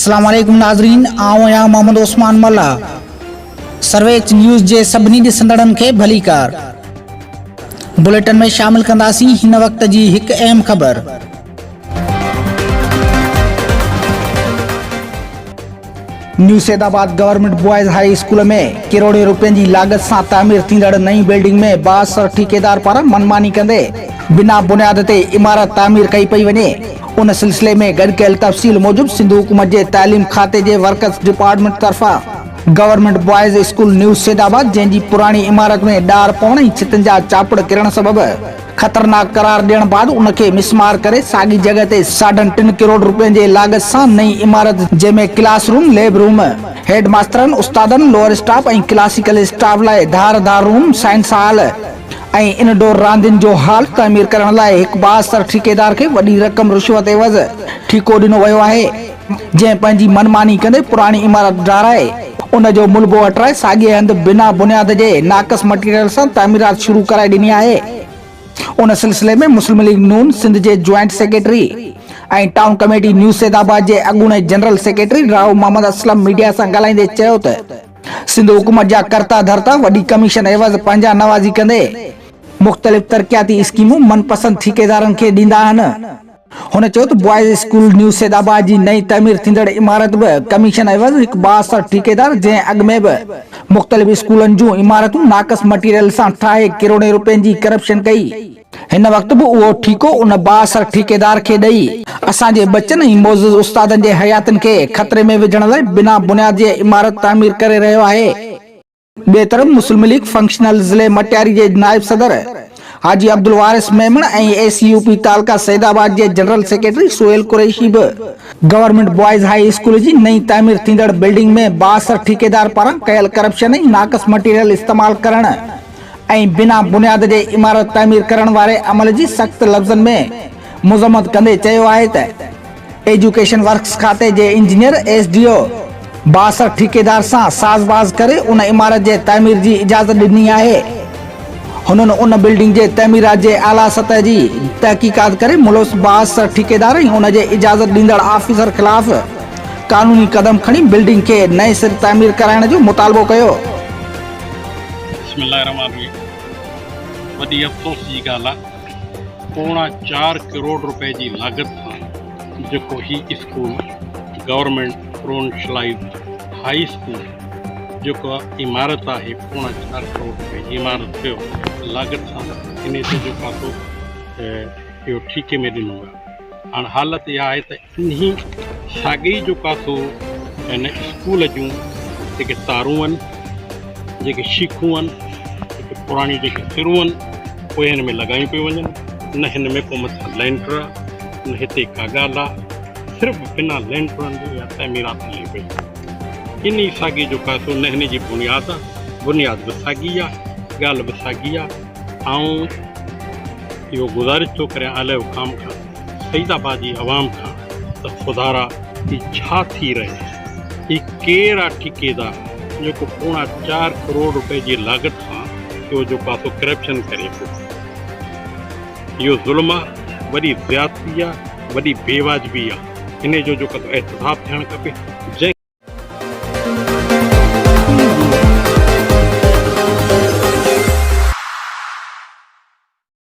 अस्सलाम वालेकुम नाज़रीन, आऊं आहियां मोहम्मद उस्मान मल्ला। सर्वेच न्यूज़ जे सभिनी ॾिसंदड़नि खे भली कार। बुलेटिन में शामिल कंदासीं हिन वक्त जी हिकु अहम ख़बर। New Saidabad government boys high school में करोड़ों रुपयनि जी लागत सां तामीर थींदड़ नई बिल्डिंग में बासर ठेकेदार पारां मनमानी कंदे बिना बुनियाद ते इमारत तामीर कई पई वञे। उन सिलसिले में गॾु कयल तफ़सील मूजिब सिंध हुकूमत जे तालीम खाते जे वर्कर्स डिपार्टमेंट तरफां government boys school new Saidabad जंहिंजी पुरानी इमारत में ॾार पवण ऐं छितनि जा चापड़ किरण सबबि खतरनाक करार ॾियण बाद उनखे मिसमार करे साॻी जगह ते 3.5 करोड़ रुपयनि जे लागत सां नई इमारत जंहिंमें क्लासरूम, लैब रूम, हेड मास्टरनि, उस्तादनि, लोअर स्टाफ ऐं क्लासिकल स्टाफ लाइ धारदार रूम, साइंस हॉल ऐं इनडोर रांदियुनि जो हॉल तामीर करण लाइ हिकु बासर ठेकेदार खे वॾी रक़म रिश्वत एवज़ ठीको ॾिनो वियो आहे, जंहिं पंहिंजी मनमानी कंदे पुरानी इमारत ॾाराए उन जो मुलबो हटाए साॻिए हंधि बिना बुनियाद जे नाक़स मटीरियल सां तामीरात शुरू कराए ॾिनी आहे। उन सिलसिले में मुस्लिम लीग नून सिंध जे ज्वाइंट सेक्रेटरी ऐं टाउन कमेटी न्यू सैदाबाद जे अॻूणे general secretary Rao Mohammad Aslam media सां ॻाल्हाईंदे चयो त सिंध हुकूमत जा करता धरता वॾी कमीशन एवज़ पंहिंजा नवाज़ी कंदे मुख़्तलिफ़ तरक़ियाती स्कीमूं मनपसंद ठेकेदारनि खे ॾींदा आहिनि। हुन चयो त बॉयज़ स्कूल न्यू सैदाबाद जी नई तामीर थींदड़ इमारत बि कमीशन एवज़ हिकु बासर ठेकेदार जंहिं अॻु में बि मुख़्तलिफ़ स्कूलनि जूं इमारतूं नाक़स मटीरियल सां ठाहे करोड़े रुपयनि जी करप्शन कई। हिन वक़्त बि उहो ठीको उन बासर ठेकेदार खे ॾेई असांजे बच्चनि ऐं मोज़िज़ उस्तादनि जे हयातनि खे ख़तरे में विझण लाइ बिना बुनियाद जे इमारत तामीर करे रहियो आहे। ॿिए तरफ़ मुस्लिम लीग फंक्शनल ज़िले मटियारी जे नायब सदर हाजी अब्दुल वारिस मेमन ऐं ACUP तालका सैदाबाद जे जनरल सेक्रेटरी सोहेल कुरैशी बि गवर्नमेंट बॉयज़ हाई स्कूल जी नई तामीर थींदड़ बिल्डिंग में बासर ठेकेदार पारां कयल करप्शन ऐं नाक़स मटीरियल इस्तेमाल करण ऐं बिना बुनियाद जे इमारत तामीर करण वारे अमल जी सख़्त लफ़्ज़नि में मुज़म्मत कंदे चयो आहे त एजुकेशन वर्क्स खाते जे इंजीनियर SDO बासर ठेकेदार सां साज़बाज़ करे उन इमारत जे तामीर जी इजाज़त ॾिनी आहे। हुननि उन बिल्डिंग जे तामीरात जे आला सतह जी तहक़ीक़ात करे मुलज़ बासर ठेकेदार ऐं उन जे इजाज़त ॾींदड़ ऑफिसर ख़िलाफ़ कानूनी कदम खणी बिल्डिंग खे नए सिर तामीर कराइण जो मुतालबो कयो। वॾी अफ़सोस जी ॻाल्हि आहे, 4 करोड़ रुपए जी लागत सां जेको ही स्कूल गवर्नमेंट प्रोविंशलाइज़ हाई स्कूल जेको इमारत आहे 4 करोड़ रुपए जी इमारत जो लागत सां इन ते जेको आहे इहो ठीके में ॾिनो आहे। हाणे हालत इहा आहे त इन्ही साॻी जेको आहे इन स्कूल जूं जेके तारूं आहिनि, जेके शीखूं आहिनि, जेके पुराणी जेके सिरूं आहिनि उहे हिन में लॻायूं पियूं वञनि। न हिन में को मथां लैंटर आहे, न हिते का ॻाल्हि आहे, सिर्फ़ु बिना लैंटरनि जो या तामीरात हले पई। इन साॻी जेको आहे न हिन जी बुनियाद आहे, बुनियाद बि साॻी आहे, ॻाल्हि बि साॻी आहे। ऐं इहो गुज़ारिश थो करे आला हुकाम खां, सैदाबाद जी आवाम खां त सुधारा ही छा थी रहे, ही केरु आहे ठेकेदार जेको 4 करोड़ रुपए जी लागत सां इहो जेको आहे करप्शन करे पियो। इहो ज़ुल्म आहे, वॾी ज़्यादती आहे, वॾी बेवाजिबी आहे। इन जो जेको एहतिसाब थियणु खपे। जंहिं